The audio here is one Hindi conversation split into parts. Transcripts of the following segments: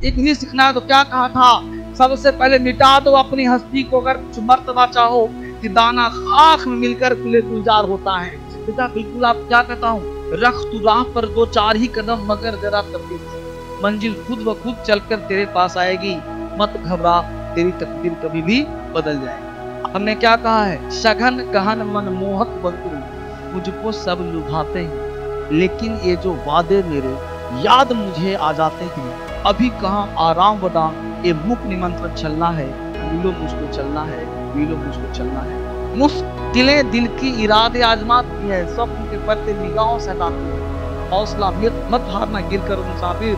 इंग्लिश सीखना है तो क्या कहा था? सबसे पहले मिटा दो अपनी हस्ती को, अगर कुछ मर्तबा चाहो कि दाना खाक में मिलकर गुले गुलजार होता है। बेटा बिल्कुल आप क्या कहता हूँ, रख तू राह पर दो चार ही कदम, मगर जरा तरतीब से, मंजिल खुद व खुद चलकर तेरे पास आएगी, मत घबरा तेरी तकदीर कभी भी बदल जाएगी। हमने क्या कहा है, सघन गहन मन मोहक बंधु मुझको सब लुभाते हैं, लेकिन ये जो वादे मेरे याद मुझे आ जाते हैं। अभी कहाँ आराम बदा ये मुख निमंत्रण चलना है, मिलो मुझको चलना है, मिलो मुझको चलना है। मुश्किलें दिल की इरादे आजमाती है, स्वप्न के पत्ते निगाहों से हटाती है। हौसला मत हारना, गिर कर मुसाफिर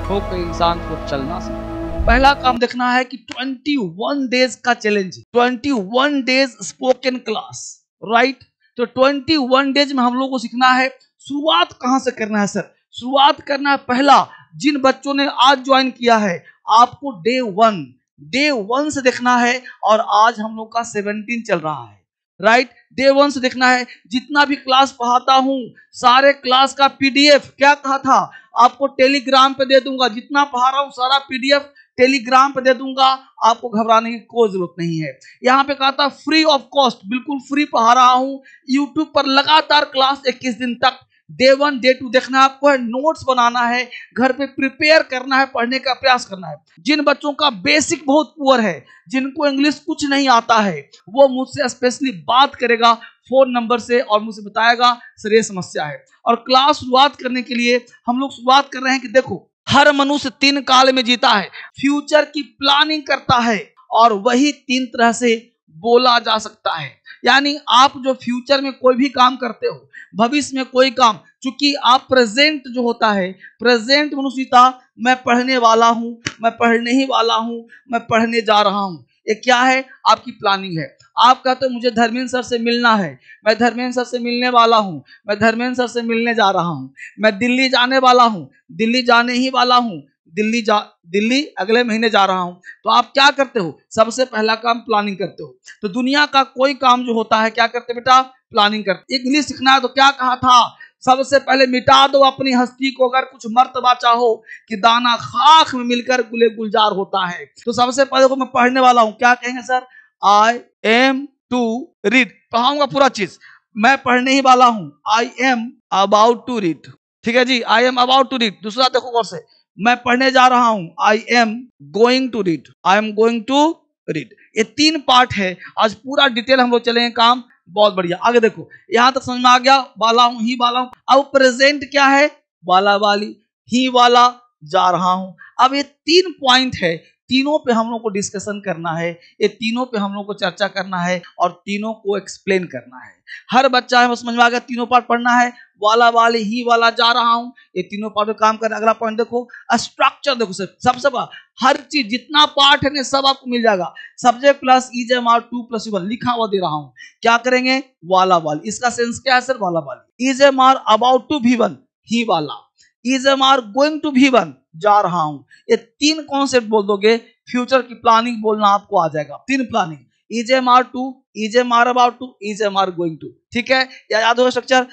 हो के इंसान को चलना सीखा। पहला काम देखना है कि 21 डेज का challenge, 21 days spoken class, right. तो 21 डेज में हम लोग को सीखना है। शुरुआत कहां से करना है सर? शुरुआत करना है पहला, जिन बच्चों ने आज ज्वाइन किया है आपको डे 1 से देखना है, और आज हम लोग का 17 चल रहा है, राइट। डे 1 से देखना है। जितना भी क्लास पढ़ाता हूं सारे क्लास का पीडीएफ, क्या कहा था आपको, टेलीग्राम पे दे दूंगा। जितना पढ़ा रहा हूं सारा पीडीएफ टेलीग्राम पे दे दूंगा, आपको घबराने की कोई जरूरत नहीं है। यहाँ पे कहा था फ्री ऑफ कॉस्ट, बिल्कुल फ्री पढ़ा रहा हूं। यूट्यूब पर लगातार क्लास 21 दिन तक, डे 1 डे 2 देखना है आपको, है नोट्स बनाना है, घर पे प्रिपेयर करना है, पढ़ने का प्रयास करना है। जिन बच्चों का बेसिक बहुत पुअर है, जिनको इंग्लिश कुछ नहीं आता है, वो मुझसे स्पेशली बात करेगा फोन नंबर से और मुझसे बताएगा सर ये समस्या है। और क्लास शुरुआत करने के लिए हम लोग शुरुआत कर रहे हैं कि देखो, हर मनुष्य 3 काल में जीता है, फ्यूचर की प्लानिंग करता है, और वही 3 तरह से बोला जा सकता है। यानी आप जो फ्यूचर में कोई भी काम करते हो, भविष्य में कोई काम, चूंकि आप प्रेजेंट जो होता है, प्रेजेंट मनुष्यता, मैं पढ़ने वाला हूं, मैं पढ़ने ही वाला हूं, मैं पढ़ने जा रहा हूं, ये क्या है? आपकी प्लानिंग है। आप कहते हो मुझे धर्मेंद्र सर से मिलना है, मैं धर्मेंद्र सर से मिलने वाला हूं, मैं धर्मेंद्र सर से मिलने जा रहा हूं। मैं दिल्ली जाने वाला हूं, दिल्ली जाने ही वाला हूं, दिल्ली अगले महीने जा रहा हूं। तो आप क्या करते हो? सबसे पहला काम प्लानिंग करते हो। तो दुनिया का कोई काम जो होता है क्या करते बेटा? प्लानिंग करते। इंग्लिश सीखना है तो क्या कहा था? सबसे पहले मिटा दो अपनी हस्ती को, अगर कुछ मर्तबा चाहो कि दाना खाक में मिलकर गुले गुलजार होता है। तो सबसे पहले को मैं पढ़ने वाला हूं, क्या कहेंगे sir? I am to read, पढ़ाऊंगा पूरा चीज, मैं पढ़ने ही वाला हूं। I am about to read, ठीक है जी, I am about to read. दूसरा देखो गौर से, मैं पढ़ने जा रहा हूं, I am going to read, I am going to read. ये 3 पार्ट है, आज पूरा डिटेल हम लोग चलेंगे, काम बहुत बढ़िया। आगे देखो, यहां तक समझ में आ गया, वाला हूं, ही वाला हूं। अब प्रेजेंट क्या है? वाला वाली, ही वाला, जा रहा हूं। अब ये 3 पॉइंट है, तीनों पे हम लोग को डिस्कशन करना है, ये तीनों पे हम लोग को चर्चा करना है और तीनों को एक्सप्लेन करना है। हर बच्चा है समझ में आ गया, तीनों पार्ट पढ़ना है, वाला वाले, ही वाला, जा रहा हूं, ये तीनों पार्ट पे काम करना। अगला पॉइंट देखो, स्ट्रक्चर देखो सर, सबसे हर चीज जितना पार्ट है ना सब आपको मिल जाएगा। सब्जेक्ट प्लस ईजेएमआर 2+1 लिखा हुआ दे रहा हूं। क्या करेंगे? वाला वाली, इसका सेंस क्या है सर? वाला वाली। ईजेएमआर अबाउट टू V1, ही वाला। ईजेएमआर गोइंग टू V1, जा रहा हूं। ये 3 कॉन्सेप्ट बोल दोगे, फ्यूचर की प्लानिंग बोलना आपको आ जाएगा। 3 planning, is am are 2, is am are about to, is am are going to, ठीक है? या याद होगा स्ट्रक्चर,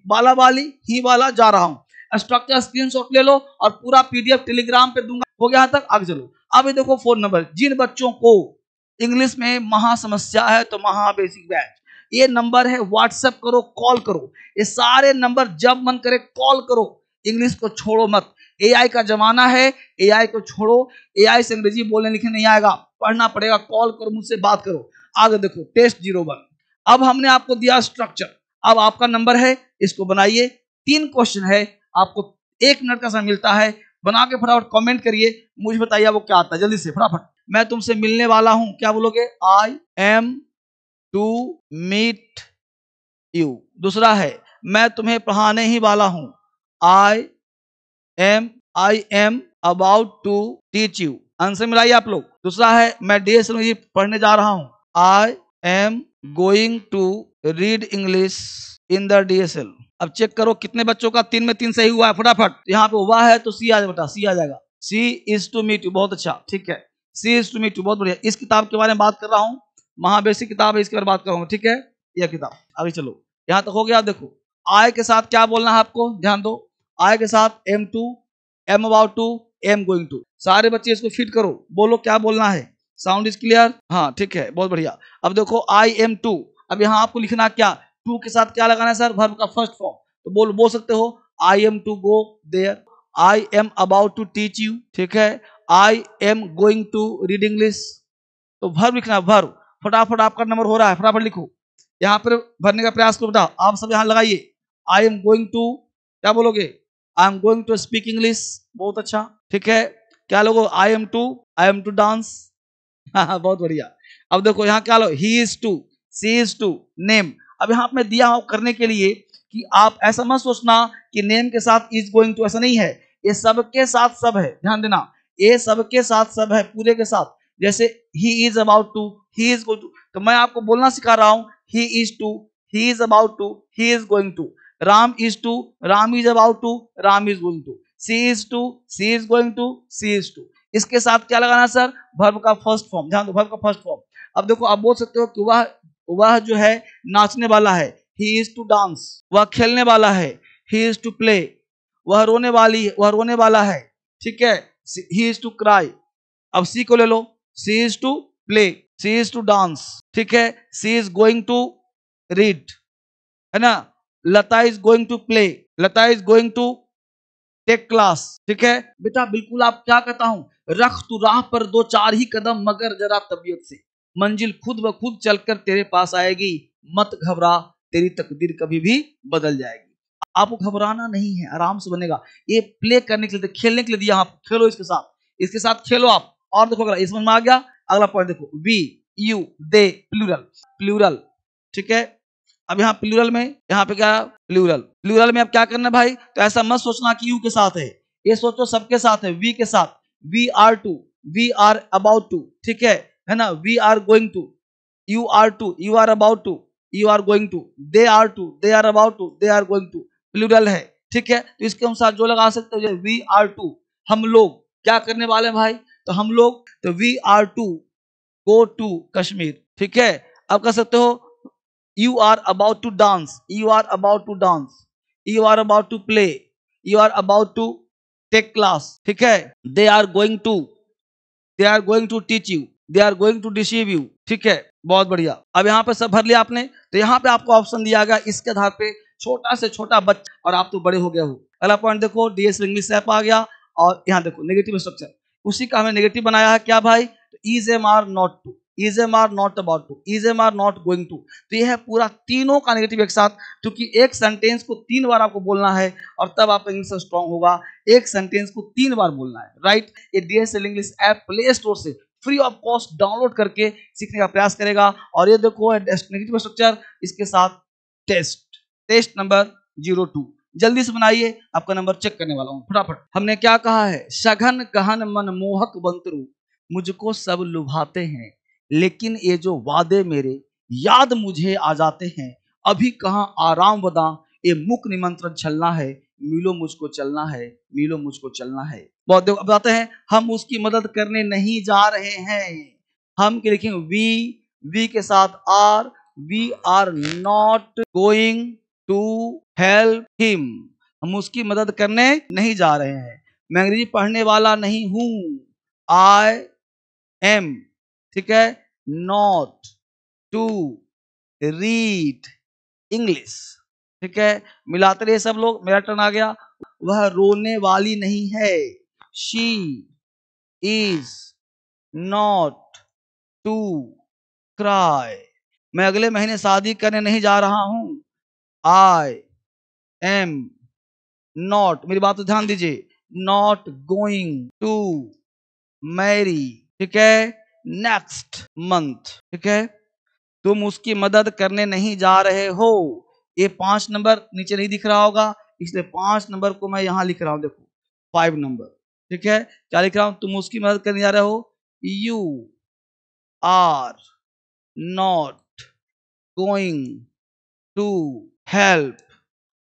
वाला वाली, ही वाला, जा रहा हूं। स्ट्रक्चर स्क्रीनशॉट ले लो और पूरा पीडीएफ टेलीग्राम पे दूंगा। हो गया यहां तक? आगे चलो। अब ये देखो फोन नंबर, जिन बच्चों को इंग्लिश में महा समस्या है तो महा बेसिक बैच, ये नंबर है, व्हाट्सएप करो, कॉल करो। ये सारे नंबर जब मन करे कॉल करो, इंग्लिश को छोड़ो मत। एआई का जमाना है, एआई को छोड़ो, एआई से अंग्रेजी बोलने लिखने नहीं आएगा, पढ़ना पड़ेगा। कॉल करो, मुझसे बात करो। आगे देखो, टेस्ट 01। अब हमने आपको दिया स्ट्रक्चर, अब आपका नंबर है, इसको बनाइए। 3 क्वेश्चन है, आपको 1 मिनट का समय मिलता है, बना के फटाफट कमेंट करिए, मुझे बताइए वो क्या आता है, जल्दी से फटाफट। मैं तुमसे मिलने वाला हूं, क्या बोलोगे? I am to meet you. दूसरा है, मैं तुम्हें पढ़ाने ही वाला हूं, I am about to teach you. Answer मिलाइए आप लोग। दूसरा है, मैं डीएसएल में पढ़ने जा रहा हूं, I am going to read English in the DSL. अब चेक करो कितने बच्चों का 3 में 3 सही हुआ है, फटाफट। यहाँ पे हुआ है तो सी आ जाएगा, सी आ जाएगा। सी इज टू मीट यू, बहुत अच्छा, ठीक है, she is to meet you, बहुत बढ़िया। इस किताब के बारे में बात कर रहा हूँ, महाबेसिक किताब है, इसके बारे में बात करूंगा, ठीक है, यह किताब। आगे चलो, यहाँ तक हो गया। देखो, आई के साथ क्या बोलना है आपको, ध्यान दो। आई के साथ M2, am about to, am going to. सारे बच्चे इसको फिट करो, बोलो क्या बोलना है। Sound is clear? हाँ ठीक है, बहुत बढ़िया। अब देखो आई एम टू, अब यहाँ आपको लिखना क्या, टू के साथ क्या लगाना है सर, वर्ब का फर्स्ट फॉर्म। तो बोल सकते हो I am to go there, I am about to teach you, ठीक है, I am going to read English. तो वर्ब लिखना, वर्ब। फटाफट आपका नंबर हो रहा है, फटाफट लिखो, यहाँ पर भरने का प्रयास करो बेटा। आप सब यहाँ लगाइए, आई एम गोइंग टू, क्या बोलोगे, I am going to speak English, बहुत अच्छा, ठीक है। क्या लोगो, आई एम टू डांस, हाँ बहुत बढ़िया। अब देखो यहाँ क्या लो, he is to, she is to, name. अब यहाँ पे मैं दिया हूं करने के लिए कि आप ऐसा मत सोचना कि नेम के साथ इज गोइंग टू, ऐसा नहीं है, ये सबके साथ सब है, ध्यान देना, ये सबके साथ सब है, पूरे के साथ। जैसे he is about to, he is going to, तो मैं आपको बोलना सिखा रहा हूं, he is to, he is about to, he is going to. Ram is to, Ram is about to, Ram is going to. She is to, she is going to, she is to. इसके साथ क्या लगाना सर, वर्ब का फर्स्ट फॉर्म, ध्यान दो, वर्ब का फर्स्ट फॉर्म। अब देखो आप बोल सकते हो कि वह जो है नाचने वाला है, ही इज टू डांस, वह खेलने वाला है, ही इज टू प्ले, वह रोने वाला है, ठीक है, ही इज टू क्राई। अब सी को ले लो, she is to play, she is to dance, ठीक है, she is going to read, है ना, Lata is going to play, Lata is going to take class, ठीक है बेटा। बिल्कुल आप क्या कहता हूं, रख तू राह पर दो चार ही कदम, मगर जरा तबीयत से, मंजिल खुद ब खुद चलकर तेरे पास आएगी, मत घबरा तेरी तकदीर कभी भी बदल जाएगी। आपको घबराना नहीं है, आराम से बनेगा। ये प्ले करने के लिए, खेलने के लिए दिया, आप खेलो इसके साथ खेलो आप। और देखो अगर समझ में आ गया, अगला पॉइंट देखो, वी, यू, दे, प्लूरल, ठीक है। अब यहाँ प्लूरल में, यहाँ पे क्या, प्लूरल में अब क्या करना है भाई, तो ऐसा मत सोचना कि यू के साथ है, ये सोचो सबके साथ है, वी के साथ, we are to, we are about to, ठीक है ना, we are going to, you are to, you are about to, you are going to, they are to, they are about to, they are going to, plural है, ठीक है। तो इसके अनुसार जो लगा सकते हो, वी आर टू, हम लोग क्या करने वाले हैं भाई, तो हम लोग, तो we are to go to Kashmir, ठीक है। अब कह सकते हो you are about to dance, you are about to dance, you are about to play, you are about to take class, ठीक है। they are going to teach you, they are going to deceive you, ठीक है, बहुत बढ़िया। अब यहाँ पे सब भर लिया आपने, तो यहाँ पे आपको ऑप्शन दिया गया, इसके आधार पे छोटा से छोटा बच्चा, और आप तो बड़े हो गए हो। अगला पॉइंट देखो, डीएस इंग्लिश ऐप आ गया, और यहाँ देखो नेगेटिव स्ट्रक्चर, उसी का हमें नेगेटिव बनाया है, क्या भाई, is am are not to, is am are not about to, is am are not going to. तो यह है पूरा तीनों का नेगेटिव एक साथ, क्योंकि एक सेंटेंस को 3 बार आपको बोलना है, और तब आप इंग्लिश स्ट्रांग होगा। एक सेंटेंस को 3 बार बोलना है, राइट। ये DSL English app play store से फ्री ऑफ कॉस्ट डाउनलोड करके सीखने का प्रयास करेगा। और ये देखो नेगेटिव स्ट्रक्चर, इसके साथ टेस्ट नंबर 02, जल्दी से बनाइए, आपका नंबर चेक करने वाला हूँ फटाफट। हमने क्या कहा है, सघन गहन मनमोहक बंतरू, मुझको सब लुभाते हैं, लेकिन ये जो वादे मेरे याद मुझे आ जाते हैं, अभी कहाँ आराम बदा, ये मुख निमंत्रण छलना है, मिलो मुझको चलना है, मिलो मुझको चलना है। बहुत बताते हैं, हम उसकी मदद करने नहीं जा रहे हैं, हम के लिखेंगे वी के साथ are, we are not going to help him, हम उसकी मदद करने नहीं जा रहे हैं। मैं अंग्रेजी पढ़ने वाला नहीं हूं, आई एम, ठीक है, नॉट टू रीड इंग्लिश, ठीक है। मिलाते रहिए सब लोग, मेरा टर्न आ गया। वह रोने वाली नहीं है, she is not to cry. मैं अगले महीने शादी करने नहीं जा रहा हूं, आई एम नॉट, मेरी बात तो ध्यान दीजिए, नॉट गोइंग टू मैरी, ठीक है, नेक्स्ट मंथ, ठीक है। तुम उसकी मदद करने नहीं जा रहे हो, ये 5 नंबर नीचे नहीं दिख रहा होगा, इसलिए 5 नंबर को मैं यहां लिख रहा हूं, देखो 5 नंबर, ठीक है। क्या लिख रहा हूं, तुम उसकी मदद करने जा रहे हो, you are not going to help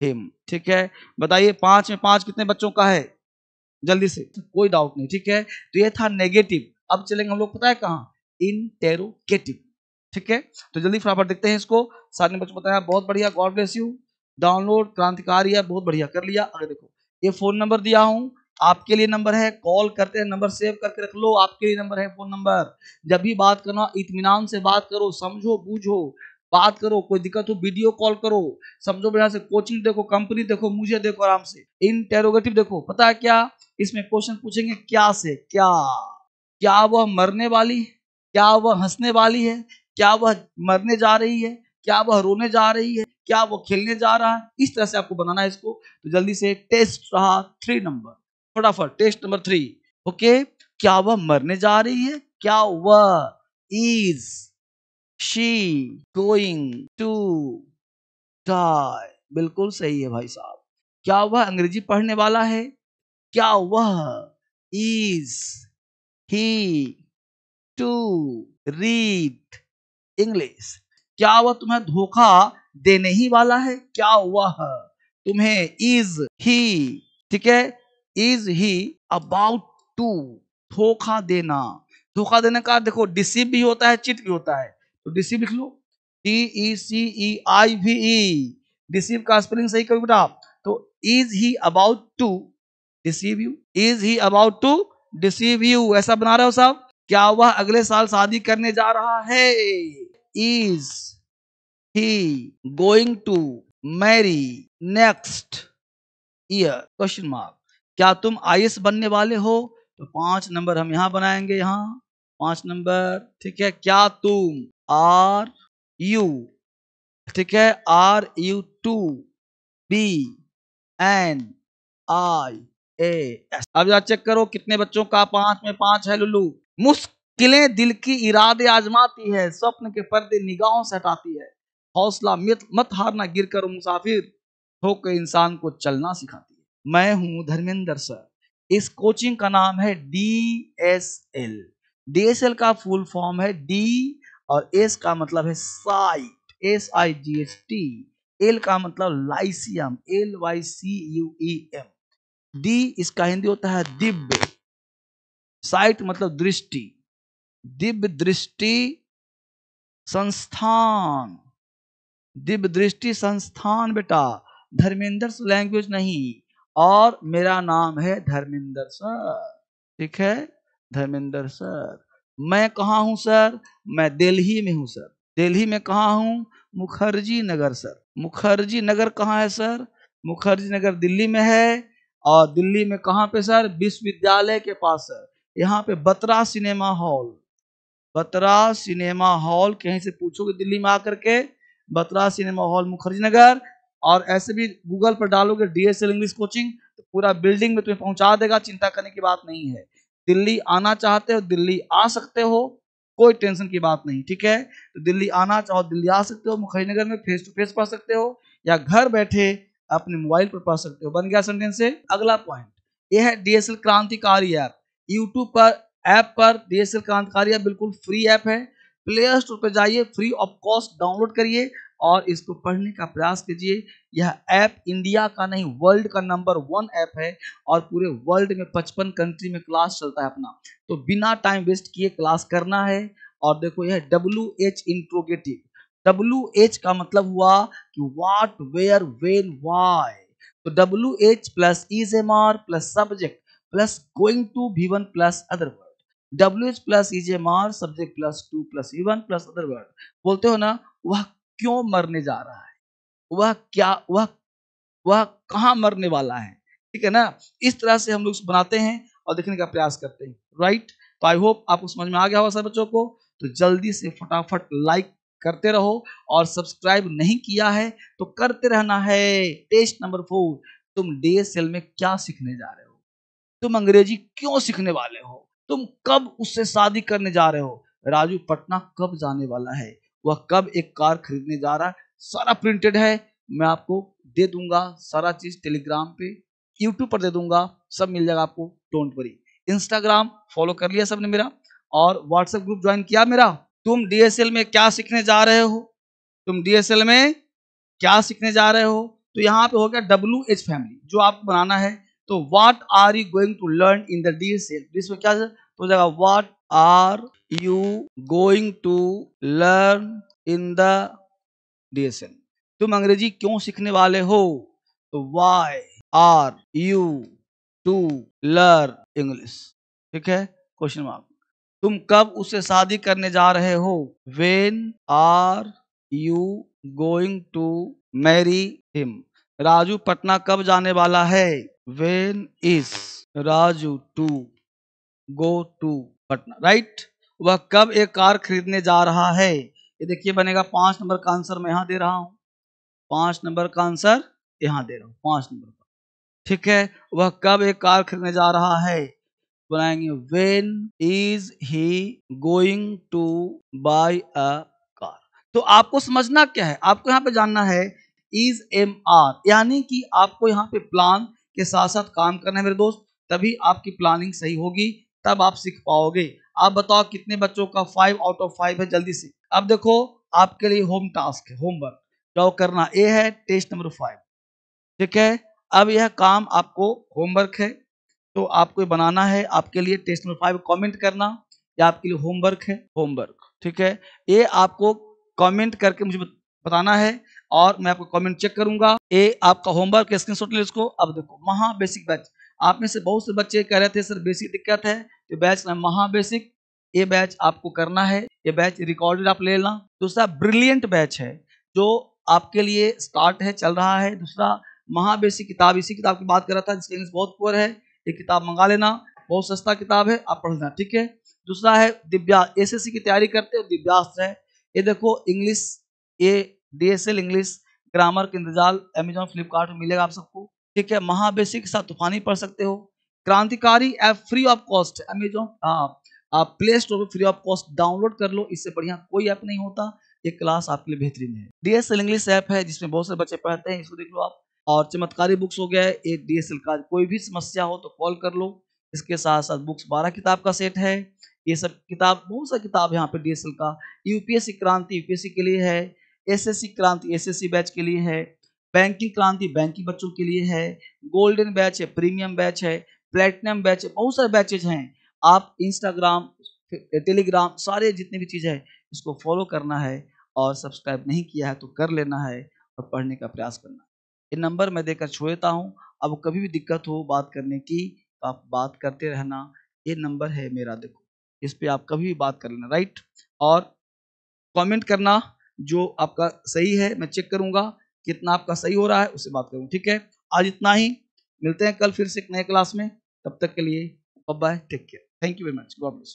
him, ठीक है। बताइए 5 में 5 कितने बच्चों का है, जल्दी से, कोई डाउट नहीं, ठीक है। तो ये था नेगेटिव। अब चलेंगे हम लोग पता है कहां, इंटेरोगेटिव, ठीक है। तो जल्दी फटाफट देखते हैं इसको। सारे बच्चों बताया, बहुत बढ़िया, गॉड ब्लेस यू। डाउनलोड क्रांतिकारी है, बहुत बढ़िया कर लिया। अगर देखो ये फोन नंबर दिया हूं, आपके लिए नंबर है, कॉल करते हैं, नंबर सेव करके रख लो, आपके लिए नंबर है, फोन नंबर। जब भी बात करना इत्मीनान से बात करो, समझो बूझो बात करो, कोई दिक्कत हो वीडियो कॉल करो, समझो बढ़िया से, कोचिंग देखो, कंपनी देखो, मुझे देखो आराम से। इंटेरोगेटिव देखो, पता है क्या इसमें क्वेश्चन पूछेंगे, क्या से क्या, क्या वह मरने वाली है, क्या वह हंसने वाली है, क्या वह मरने जा रही है, क्या वह रोने जा रही है, क्या वो खेलने जा रहा है, इस तरह से आपको बनाना है इसको। तो जल्दी से टेस्ट रहा 3 नंबर, फटाफट टेस्ट नंबर 3। ओके, क्या वह मरने जा रही है, क्या वह is she going to die, बिल्कुल सही है भाई साहब। क्या वह अंग्रेजी पढ़ने वाला है, क्या वह is he to read English, क्या वह तुम्हें धोखा देने ही वाला है, क्या वह तुम्हें इज ही, ठीक है, इज ही अबाउट टू धोखा देना। धोखा देने का देखो डिसीव भी होता है, चिट भी होता है, तो डिसीव लिख लो, DECEIVE, डिसीव का स्पेलिंग सही करो बेटा। तो is he about to deceive you, is he about to deceive you, ऐसा बना रहे हो साहब। क्या वह अगले साल शादी करने जा रहा है, is he going to marry next year, question mark. क्या तुम IAS बनने वाले हो, तो 5 नंबर हम यहां बनाएंगे, यहां 5 नंबर, ठीक है। क्या तुम आर यू, ठीक है, RUTBNIAS। अब जरा चेक करो कितने बच्चों का 5 में 5 है लुल्लू। मुश्किलें दिल की इरादे आजमाती है, स्वप्न के पर्दे निगाहों से हटाती है, हौसला मत हारना, गिर कर मुसाफिर होकर इंसान को चलना सिखाती है। मैं हूं धर्मेंद्र सर, इस कोचिंग का नाम है DSL। DSL का फुल फॉर्म है D और S का मतलब है साइट, SIGHT, L का मतलब लाइसियम, LYCUEM, D इसका हिंदी होता है दिव्य, साइट मतलब दृष्टि, दिव्य दृष्टि संस्थान, दिव्य दृष्टि संस्थान बेटा, धर्मेंद्र लैंग्वेज नहीं। और मेरा नाम है धर्मेंद्र सर, ठीक है, धर्मेंद्र सर। मैं कहाँ हूं सर, मैं दिल्ली में हूं सर। दिल्ली में कहाँ हूं, मुखर्जी नगर सर। मुखर्जी नगर कहाँ है सर, मुखर्जी नगर दिल्ली में है। और दिल्ली में कहाँ पे सर, विश्वविद्यालय के पास सर, यहाँ पे Batra cinema hall, Batra cinema hall, कहीं से पूछोगे दिल्ली में आकर के, बत्रा सिनेमा हॉल मुखर्जी नगर। और ऐसे भी गूगल पर डालोगे DSL इंग्लिश कोचिंग तो पूरा बिल्डिंग में तुम्हें पहुंचा देगा, चिंता करने की बात नहीं है। दिल्ली आना चाहते हो दिल्ली आ सकते हो, कोई टेंशन की बात नहीं, ठीक है। तो दिल्ली आना चाहो दिल्ली आ सकते हो, मुखर्जी नगर में फेस टू फेस पढ़ सकते हो, या घर बैठे अपने मोबाइल पर पढ़ सकते हो। बन गया सेंटेंस से। अगला पॉइंट यह है DSL क्रांतिकारी ऐप। यूट्यूब पर ऐप पर DSL क्रांतिकारी ऐप बिल्कुल फ्री ऐप है, प्ले स्टोर पर जाइए, फ्री ऑफ कॉस्ट डाउनलोड करिए और इसको पढ़ने का प्रयास कीजिए। यह ऐप इंडिया का नहीं वर्ल्ड का नंबर 1 ऐप है और पूरे वर्ल्ड में 55 कंट्री में क्लास चलता है अपना। तो बिना टाइम वेस्ट किए क्लास करना है। और देखो यह WH इंट्रोगेटिव, WH का मतलब हुआ कि व्हाट, वेयर, व्हेन, व्हाई। तो WH plus is am are plus subject plus going to V1 plus other word, WH plus EJMR subject plus to plus V1 plus other word. बोलते हो ना, वह क्यों मरने जा रहा है, वह क्या, वह कहाँ मरने वाला है, ठीक है ना। इस तरह से हम लोग बनाते हैं और देखने का प्रयास करते हैं, राइट। तो आई होप आपको समझ में आ गया होगा सब बच्चों को। तो जल्दी से फटाफट लाइक करते रहो और सब्सक्राइब नहीं किया है तो करते रहना है। टेस्ट नंबर 4, तुम DSL में क्या सीखने जा रहे हो, तुम अंग्रेजी क्यों सीखने वाले हो, तुम कब उससे शादी करने जा रहे हो, राजू पटना कब जाने वाला है, वह कब एक कार खरीदने जा रहा है, सारा प्रिंटेड है। मैं आपको दे दूंगा सारा चीज, टेलीग्राम पे, यूट्यूब पर दे दूंगा, सब मिल जाएगा आपको, डोंट वरी। इंस्टाग्राम फॉलो कर लिया सबने मेरा, और व्हाट्सएप ग्रुप ज्वाइन किया मेरा। तुम DSL में क्या सीखने जा रहे हो, तुम DSL में क्या सीखने जा रहे हो, तो यहाँ पे हो गया WH फैमिली जो आपको बनाना है। तो what are you going to learn in the DSL, इसमें क्या हो जाएगा, what are you going to learn in the DSL। तुम अंग्रेजी क्यों सीखने वाले हो, तो why are you to learn English. ठीक है, क्वेश्चन मार्क। तुम कब उससे शादी करने जा रहे हो? When are you going to marry him? Raju Patna कब जाने वाला है? When is Raju to go to Patna, right. वह कब एक कार खरीदने जा रहा है? ये देखिए बनेगा 5 नंबर का आंसर मैं यहां दे रहा हूं, 5 नंबर का आंसर यहां दे रहा हूं, 5 नंबर का। ठीक है, वह कब एक कार खरीदने जा रहा है? बनाएंगे when is he going to buy a car. तो आपको समझना क्या है, आपको यहाँ पे जानना है इज एम आर, यानी कि आपको यहाँ पे प्लान के साथ साथ काम करना है मेरे दोस्त, तभी आपकी प्लानिंग सही होगी, तब आप सीख पाओगे। आप बताओ कितने बच्चों का 5 आउट ऑफ 5 है, जल्दी से। अब देखो आपके लिए होम टास्क है, होमवर्क जो करना ए है, टेस्ट नंबर 5। ठीक है, अब यह काम आपको होमवर्क है, तो आपको बनाना है, आपके लिए टेस्ट नंबर 5 कमेंट करना, या आपके लिए होमवर्क है, होमवर्क। ठीक है, ये आपको कमेंट करके मुझे बताना है और मैं आपको कमेंट चेक करूंगा। ये आपका होमवर्क, स्क्रीनशॉट ले इसको। अब देखो महा बेसिक बैच, आप में से बहुत से बच्चे कह रहे थे सर बेसिक दिक्कत है, तो बैच नाम महा बेसिक, ये बैच आपको करना है, ये बैच रिकॉर्डेड आप ले लेना। दूसरा ब्रिलियंट बैच है जो आपके लिए स्टार्ट है, चल रहा है। दूसरा महा बेसिक किताब, इसी किताब की बात कर रहा था जिसकी इंग्लिश बहुत पुअर है, ये किताब मंगा लेना, बहुत सस्ता किताब है, आप पढ़ना। ठीक है, दूसरा है दिव्यास, एसएससी की तैयारी करते हो दिव्यास है, ये देखो इंग्लिश, ये डीएसएल इंग्लिश ग्रामर के इंतजाल अमेजॉन फ्लिपकार्ट में मिलेगा आप सबको। ठीक है, महाबेसिक के साथ तूफानी पढ़ सकते हो। क्रांतिकारी app free of cost Amazon आप प्ले स्टोर पर फ्री ऑफ कॉस्ट डाउनलोड कर लो, इससे बढ़िया कोई ऐप नहीं होता, ये क्लास आपके लिए बेहतरीन है। डीएसएल इंग्लिश ऐप है जिसमें बहुत सारे बच्चे पढ़ते हैं, इसको देख लो आप। और चमत्कारी बुक्स हो गया है, एक डीएसएल का, कोई भी समस्या हो तो कॉल कर लो। इसके साथ साथ बुक्स 12 किताब का सेट है, ये सब किताब, बहुत सा किताब यहाँ पे डीएसएल का। यूपीएससी क्रांति यूपीएससी के लिए है, एसएससी क्रांति एसएससी बैच के लिए है, बैंकिंग क्रांति बैंकिंग बच्चों के लिए है, गोल्डन बैच है, प्रीमियम बैच है, प्लेटिनम बैच है, बहुत सारे बैचेज हैं। आप इंस्टाग्राम टेलीग्राम सारे जितने भी चीज़ है इसको फॉलो करना है, और सब्सक्राइब नहीं किया है तो कर लेना है और पढ़ने का प्रयास करना है। ये नंबर मैं देकर छोड़ देता हूँ, अब कभी भी दिक्कत हो बात करने की तो आप बात करते रहना, ये नंबर है मेरा, देखो इस पे आप कभी भी बात कर लेना, राइट। और कमेंट करना जो आपका सही है, मैं चेक करूंगा कितना आपका सही हो रहा है, उससे बात करूंगा। ठीक है, आज इतना ही, मिलते हैं कल फिर से एक नए क्लास में, तब तक के लिए bye bye, take care, thank you very much, God bless.